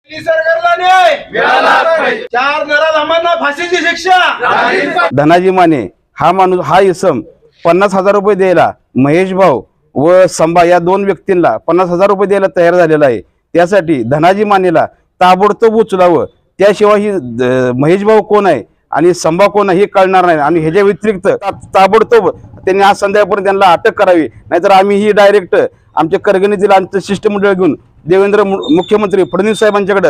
सरकारला न्याय मिळाला पाहिजे। 4 नराधमांना फाशीची शिक्षा। धनाजी माने हा माणूस हा इसम 50,000 रुपये द्यायला महेश भाऊ व संभा या 2 व्यक्तींना 50,000 रुपये द्यायला तयार झालेला आहे। त्यासाठी धनाजी मानेला ताबडतोब उचलावं, त्याशिवाय ही महेश भाऊ कोण आहे आणि संभा कोण आहे हे कळणार नाही। आणि ह्याच्या व्यतिरिक्त ताबडतोब त्यांनी आज संध्याकाळपर्यंत त्यांना अटक करावी, नाहीतर आम्ही ही डायरेक्ट आमच्या करगणीतील आमचं शिष्टमंडळ घेऊन देवेंद्र मुख्यमंत्री फडणवीस साहेबांच्याकडे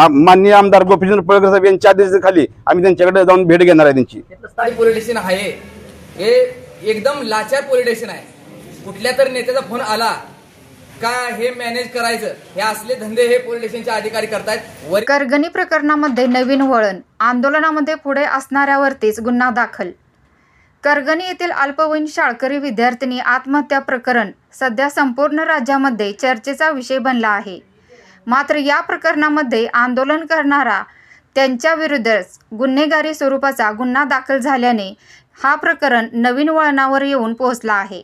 माननीय आमदार गोपीचंद पळकर साहेब यांच्या आदेशाखाली आम्ही त्यांच्याकडे जाऊन भेट घेणार आहे। त्यांची पोलीस स्टेशन आहे हे एकदम लाचार पोलीस स्टेशन आहे। कुठल्या तर नेत्याचा फोन आला का हे मॅनेज करायचं, हे असले धंदे हे पोलीस स्टेशनचे अधिकारी करतायत। करगणी प्रकरणामध्ये नवीन वळण, आंदोलनामध्ये पुढे असणाऱ्यावरतीच गुन्हा दाखल। करगणी येथील अल्पवयीन शाळकरी विद्यार्थिनी आत्महत्या प्रकरण सध्या संपूर्ण राज्यामध्ये चर्चेचा विषय बनला आहे। मात्र या प्रकरणामध्ये आंदोलन करणारा त्यांच्या विरुद्ध गुन्हेगारी स्वरूपाचा गुन्हा दाखल झाल्याने हा प्रकरण नवीन वळणावर येऊन पोहोचला आहे।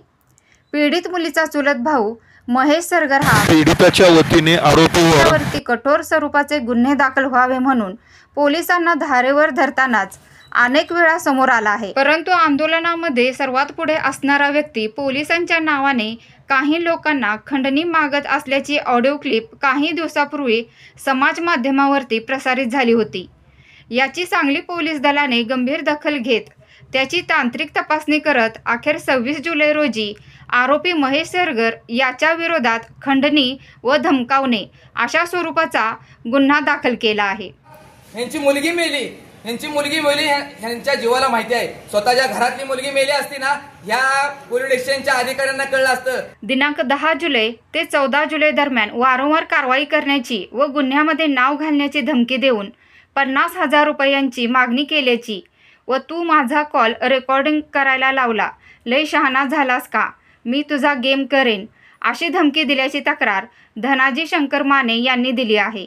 पीडित मुलीचा चुलत भाऊ महेश सरगर हा पीडिताच्या वतीने आरोपीवरती कठोर स्वरूपाचे गुन्हे दाखल व्हावे म्हणून पोलिसांना धारेवर धरतानाच अनेक वेळा समोर आला आहे। परंतु आंदोलनामध्ये सर्वात पुढे असणारा व्यक्ती पोलिसांच्या नावाने काही लोकांना खंडणी मागत असल्याची ऑडिओ क्लिप काही दिवसापूर्वी समाज माध्यमावरती प्रसारित झाली होती। याची सांगली पोलीस दलाने गंभीर दखल घेत त्याची तांत्रिक तपासणी करत अखेर 26 जुलै रोजी आरोपी महेश सरगर याच्या विरोधात खंडणी व धमकावणे अशा स्वरूपाचा गुन्हा दाखल केला आहे। ह्यांची मुलगी मेली ह्यांच्या जीवाला माहिती आहे। स्वतःच्या घरातली मुलगी मेली असती ना, ह्या पोलीस स्टेशनच्या अधिकाऱ्यांना कळलं असतं। दिनांक 10 जुलै ते 14 जुलै दरम्यान वारंवार कारवाई करण्याची व गुन्ह्यामध्ये नाव घालण्याची धमकी देऊन 50,000 रुपयांची मागणी केल्याची व तू माझा कॉल रेकॉर्डिंग करायला लावला, लय शहाणा झालास का, मी तुझा गेम करेन अशी धमकी दिल्याची तक्रार धनाजी शंकर माने यांनी दिली आहे।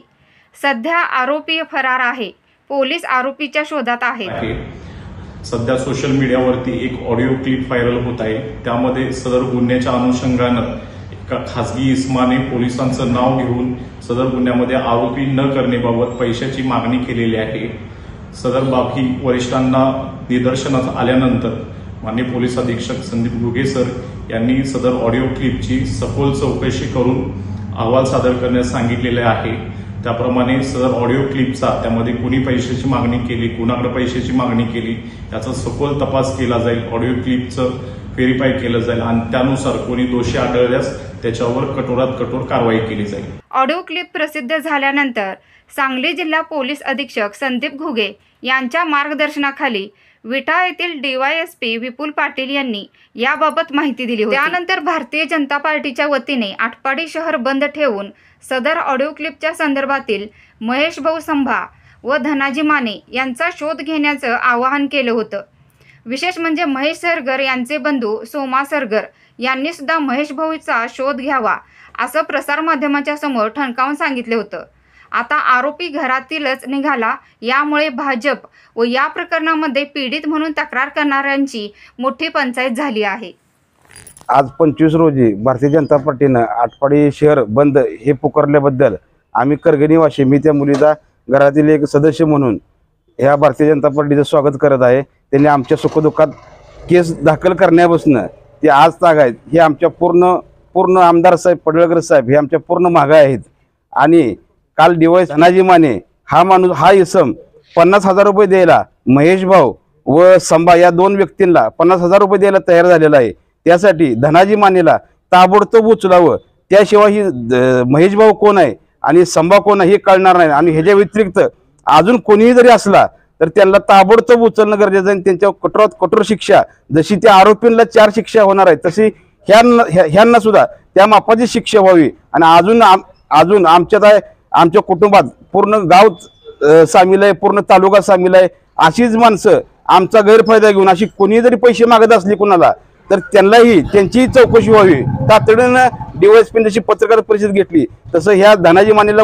सध्या आरोपी फरार आहे। पोलीस आरोपीच्या शोधात आहेत। सध्या सोशल मीडियावरती एक ऑडिओ क्लिप व्हायरल होत आहे। त्यामध्ये सदर गुन्ह्याच्या अनुषंगानं एका खासगी इस्माने पोलिसांचं नाव घेऊन सदर गुन्ह्यामध्ये आरोपी न करण्याबाबत पैशाची मागणी केलेली आहे। सदर बाब ही वरिष्ठांना निदर्शनास आल्यानंतर माननीय पोलीस अधीक्षक संदीप घुगे सर यांनी सदर ऑडिओ क्लिपची सखोल चौकशी करून अहवाल सादर करण्यास सांगितलेले आहे। त्याप्रमाणे सदर ऑडिओ क्लिपचा त्यामध्ये कोणी पैशाची मागणी केली, कोणाकडे पैशाची मागणी केली याचा सखोल तपास केला जाईल। ऑडिओ क्लिपचं व्हेरीफाय केलं जाईल आणि त्यानुसार कोणी दोषी आढळल्यास त्याच्यावर कठोरात कठोर कारवाई केली जाईल। ऑडिओ क्लिप प्रसिद्ध झाल्यानंतर सांगली जिल्हा पोलीस अधीक्षक संदीप घुगे यांच्या मार्गदर्शनाखाली विटा येथील DYSP विपुल पाटील यांनी याबाबत माहिती दिली होती। त्यानंतर भारतीय जनता पार्टीच्या वतीने आटपाडी शहर बंद ठेवून सदर ऑडिओ क्लिपच्या संदर्भातील महेश भाऊ संभा व धनाजी माने यांचा शोध घेण्याचं आवाहन केलं होतं। विशेष म्हणजे महेश सरगर यांचे बंधू सोमा सरगर यांनी सुद्धा महेश भाऊचा शोध घ्यावा असं प्रसारमाध्यमाच्या समोर ठणकावून सांगितले होतं। आता आरोपी घरातीलच निघाला, यामुळे भाजप व या प्रकरणामध्ये पीडित म्हणून तक्रार करणाऱ्यांची मोठी पंचायत झाली आहे। आज 25 रोजी भारतीय जनता पार्टीनं आटपाडी शहर बंद हे पुकारल्याबद्दल आम्ही करगणीवासी, मी त्या मुलीचा घरातील एक सदस्य म्हणून ह्या भारतीय जनता पार्टीचं स्वागत करत आहे। त्यांनी आमच्या सुखदुःखात केस दाखल करण्यापासून ते आज ताग आहेत हे आमच्या पूर्ण आमदार साहेब पडळकर साहेब हे आमच्या पूर्ण मागे आहेत। आणि काल धनाजी माने हा माणूस हा इसम 50,000 रुपये द्यायला महेश भाऊ व संभा या 2 व्यक्तींना 50,000 रुपये द्यायला तयार झालेला आहे। त्यासाठी धनाजी मानेला ताबडतोब उचलावं, त्याशिवाय ही महेश भाऊ कोण आहे आणि संभा कोण आहे हे कळणार नाही। आणि ह्याच्या व्यतिरिक्त अजून कोणीही जरी असला तर त्यांना ताबडतोब उचलणं गरजेचं आहे। त्यांच्यावर कठोरात कठोर शिक्षा, जशी त्या आरोपींना 4 शिक्षा होणार आहे तशी ह्यांना सुद्धा त्या मापाची शिक्षा व्हावी। आणि अजून आमच्या कुटुंबात पूर्ण गाव सामील आहे, पूर्ण तालुका सामील आहे। अशीच माणसं आमचा गैरफायदा घेऊन अशी कोणी जरी पैसे मागत असली कुणाला तर त्यांची चौकशी व्हावी। तातडीनं DYSP जशी पत्रकार परिषद घेतली तसं ह्या धनाजी मानेला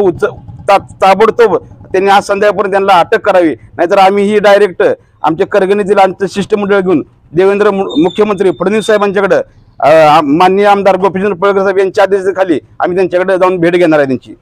ताबडतोब त्यांनी आज संध्याकाळपर्यंत त्यांना अटक करावी, नाहीतर आम्ही ही डायरेक्ट आमच्या करगणीतील आमचं शिष्टमंडळ घेऊन देवेंद्र मुख्यमंत्री फडणवीस साहेबांच्याकडे माननीय आमदार गोपीचंद पळकर साहेब यांच्या आदेशाखाली आम्ही त्यांच्याकडे जाऊन भेट घेणार आहे। त्यांची